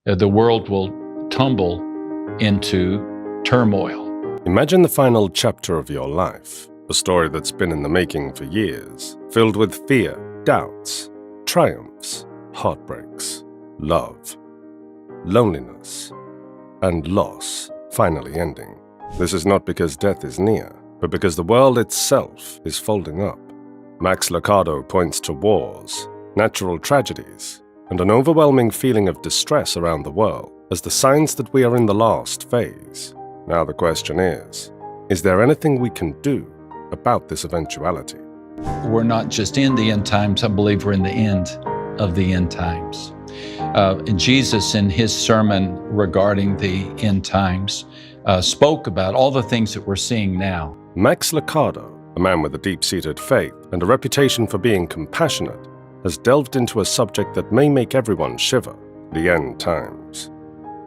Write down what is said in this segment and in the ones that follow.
The world will tumble into turmoil. Imagine the final chapter of your life, a story that's been in the making for years, filled with fear, doubts, triumphs, heartbreaks, love, loneliness, and loss finally ending. This is not because death is near, but because the world itself is folding up. Max Lucado points to wars, natural tragedies, and an overwhelming feeling of distress around the world as the signs that we are in the last phase. Now the question is there anything we can do about this eventuality? We're not just in the end times, I believe we're in the end of the end times. Jesus, in his sermon regarding the end times, spoke about all the things that we're seeing now. Max Lucado, a man with a deep-seated faith and a reputation for being compassionate, has delved into a subject that may make everyone shiver: the end times.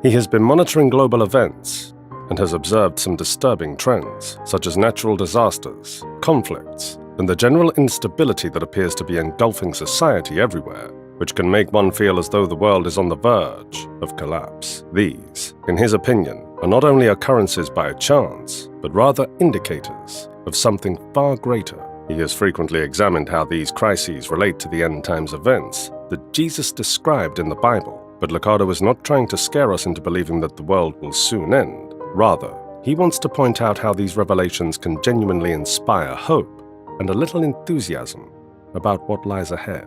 He has been monitoring global events and has observed some disturbing trends, such as natural disasters, conflicts, and the general instability that appears to be engulfing society everywhere, which can make one feel as though the world is on the verge of collapse. These, in his opinion, are not only occurrences by chance, but rather indicators of something far greater. He has frequently examined how these crises relate to the end times events that Jesus described in the Bible, but Lucado is not trying to scare us into believing that the world will soon end. Rather, he wants to point out how these revelations can genuinely inspire hope and a little enthusiasm about what lies ahead.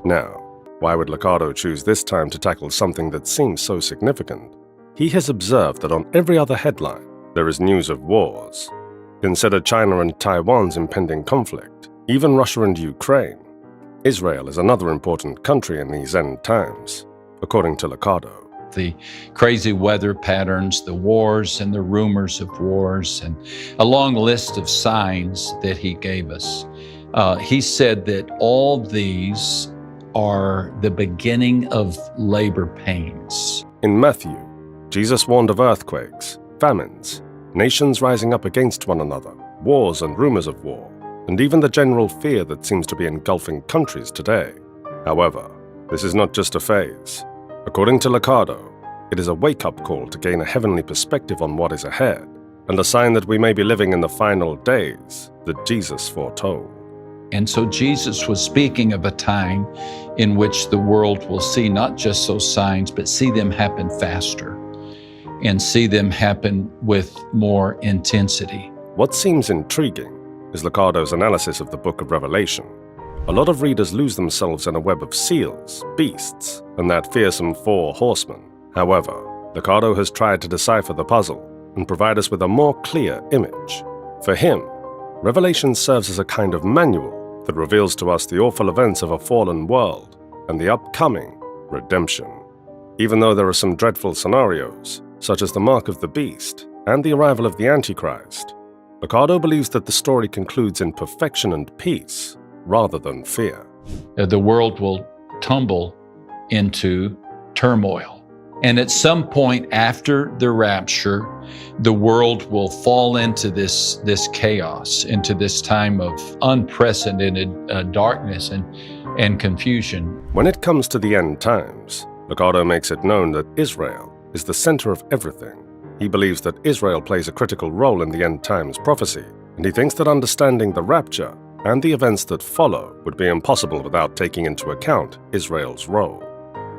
Now, why would Lucado choose this time to tackle something that seems so significant? He has observed that on every other headline, there is news of wars. Consider China and Taiwan's impending conflict, even Russia and Ukraine. Israel is another important country in these end times, according to Lucado. The crazy weather patterns, the wars and the rumors of wars, and a long list of signs that he gave us. He said that all these are the beginning of labor pains. In Matthew, Jesus warned of earthquakes, famines, nations rising up against one another, wars and rumors of war, and even the general fear that seems to be engulfing countries today. However, this is not just a phase. According to Lucado, it is a wake-up call to gain a heavenly perspective on what is ahead, and a sign that we may be living in the final days that Jesus foretold. And so Jesus was speaking of a time in which the world will see not just those signs, but see them happen faster and see them happen with more intensity. What seems intriguing is Lucado's analysis of the book of Revelation. A lot of readers lose themselves in a web of seals, beasts, and that fearsome 4 horsemen. However, Lucado has tried to decipher the puzzle and provide us with a more clear image. For him, Revelation serves as a kind of manual that reveals to us the awful events of a fallen world and the upcoming redemption. Even though there are some dreadful scenarios, such as the mark of the beast and the arrival of the Antichrist, Lucado believes that the story concludes in perfection and peace rather than fear. The world will tumble into turmoil. And at some point after the rapture, the world will fall into this chaos, into this time of unprecedented darkness and confusion. When it comes to the end times, Lucado makes it known that Israel is the center of everything. He believes that Israel plays a critical role in the end times prophecy, and he thinks that understanding the rapture and the events that follow would be impossible without taking into account Israel's role.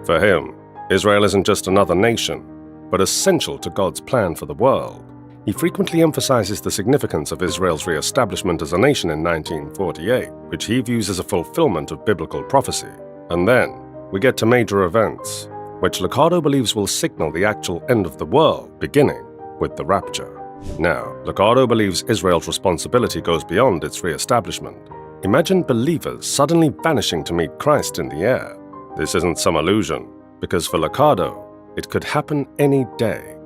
For him, Israel isn't just another nation, but essential to God's plan for the world. He frequently emphasizes the significance of Israel's re-establishment as a nation in 1948, which he views as a fulfillment of biblical prophecy. And then, we get to major events, which Lucado believes will signal the actual end of the world, beginning with the rapture. Now, Lucado believes Israel's responsibility goes beyond its re-establishment. Imagine believers suddenly vanishing to meet Christ in the air. This isn't some illusion, because for Lucado, it could happen any day.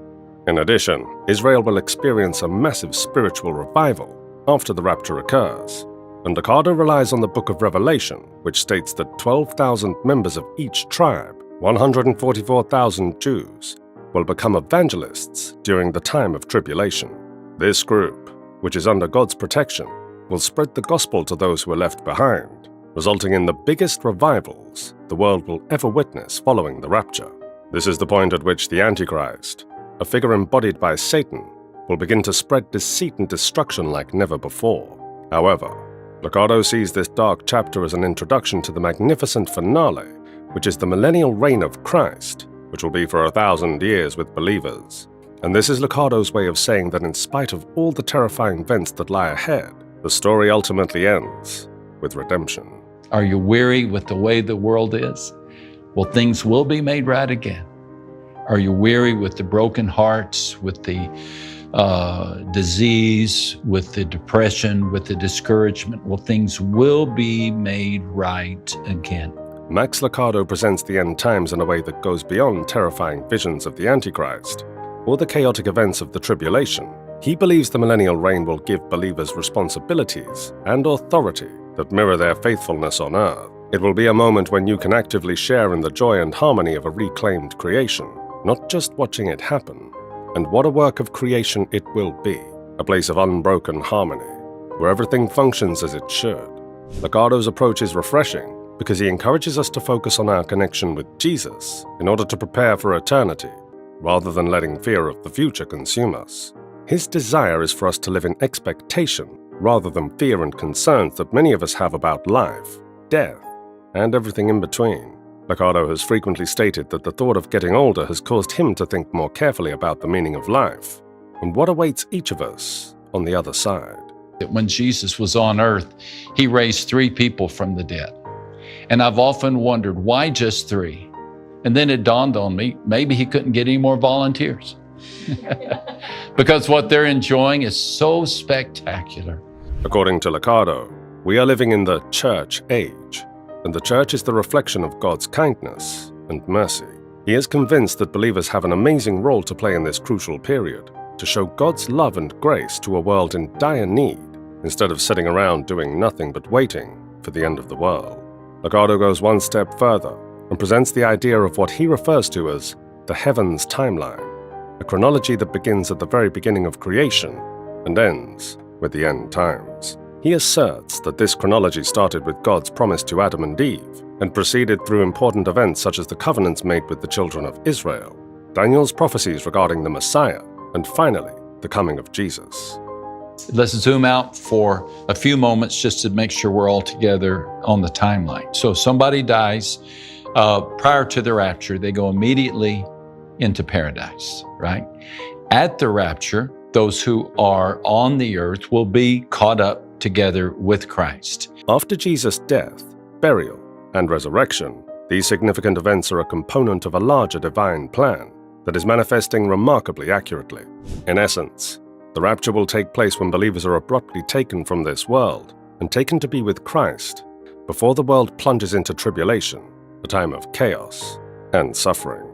In addition, Israel will experience a massive spiritual revival after the rapture occurs, and Lucado relies on the book of Revelation, which states that 12,000 members of each tribe, 144,000 Jews, will become evangelists during the time of tribulation. This group, which is under God's protection, will spread the gospel to those who are left behind, resulting in the biggest revivals the world will ever witness following the rapture. This is the point at which the Antichrist, a figure embodied by Satan, will begin to spread deceit and destruction like never before. However, Lucado sees this dark chapter as an introduction to the magnificent finale, which is the millennial reign of Christ, which will be for 1,000 years with believers. And this is Lucado's way of saying that in spite of all the terrifying events that lie ahead, the story ultimately ends with redemption. Are you weary with the way the world is? Well, things will be made right again. Are you weary with the broken hearts, with the disease, with the depression, with the discouragement? Well, things will be made right again. Max Lucado presents the end times in a way that goes beyond terrifying visions of the Antichrist or the chaotic events of the tribulation. He believes the millennial reign will give believers responsibilities and authority that mirror their faithfulness on earth. It will be a moment when you can actively share in the joy and harmony of a reclaimed creation, not just watching it happen. And what a work of creation it will be, a place of unbroken harmony, where everything functions as it should. Lucado's approach is refreshing because he encourages us to focus on our connection with Jesus in order to prepare for eternity, rather than letting fear of the future consume us. His desire is for us to live in expectation rather than fear and concerns that many of us have about life, death, and everything in between. Lucado has frequently stated that the thought of getting older has caused him to think more carefully about the meaning of life and what awaits each of us on the other side. When Jesus was on earth, he raised 3 people from the dead. And I've often wondered, why just 3? And then it dawned on me, maybe he couldn't get any more volunteers. Because what they're enjoying is so spectacular. According to Lucado, we are living in the church age, and the church is the reflection of God's kindness and mercy. He is convinced that believers have an amazing role to play in this crucial period, to show God's love and grace to a world in dire need, instead of sitting around doing nothing but waiting for the end of the world. Lucado goes one step further and presents the idea of what he refers to as the heavens timeline, a chronology that begins at the very beginning of creation and ends with the end times. He asserts that this chronology started with God's promise to Adam and Eve and proceeded through important events such as the covenants made with the children of Israel, Daniel's prophecies regarding the Messiah, and finally, the coming of Jesus. Let's zoom out for a few moments just to make sure we're all together on the timeline. So somebody dies prior to the rapture, they go immediately into paradise, right? At the rapture, those who are on the earth will be caught up together with Christ. After Jesus' death, burial, and resurrection, these significant events are a component of a larger divine plan that is manifesting remarkably accurately. In essence, the rapture will take place when believers are abruptly taken from this world and taken to be with Christ before the world plunges into tribulation, a time of chaos and suffering.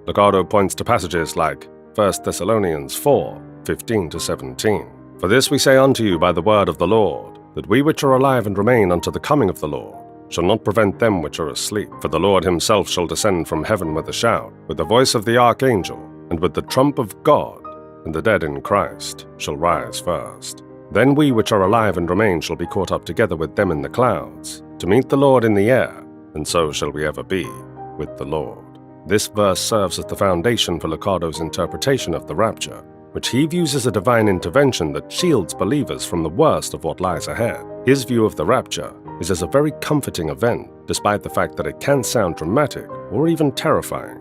Lucado points to passages like 1 Thessalonians 4:15-17. For this we say unto you by the word of the Lord, that we which are alive and remain unto the coming of the Lord shall not prevent them which are asleep. For the Lord himself shall descend from heaven with a shout, with the voice of the archangel, and with the trump of God, and the dead in Christ shall rise first. Then we which are alive and remain shall be caught up together with them in the clouds, to meet the Lord in the air, and so shall we ever be with the Lord. This verse serves as the foundation for Lucado's interpretation of the rapture, which he views as a divine intervention that shields believers from the worst of what lies ahead. His view of the rapture is as a very comforting event, despite the fact that it can sound dramatic or even terrifying.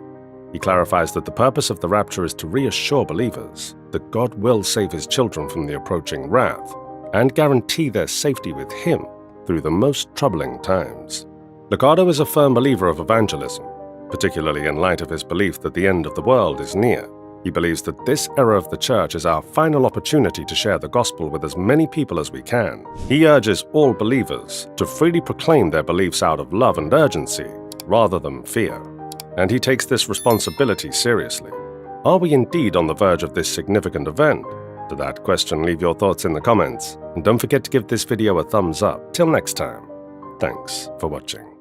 He clarifies that the purpose of the rapture is to reassure believers that God will save his children from the approaching wrath and guarantee their safety with him through the most troubling times. Lucado is a firm believer of evangelism, particularly in light of his belief that the end of the world is near. He believes that this era of the church is our final opportunity to share the gospel with as many people as we can. He urges all believers to freely proclaim their beliefs out of love and urgency, rather than fear. And he takes this responsibility seriously. Are we indeed on the verge of this significant event? To that question, leave your thoughts in the comments. And don't forget to give this video a thumbs up. Till next time, thanks for watching.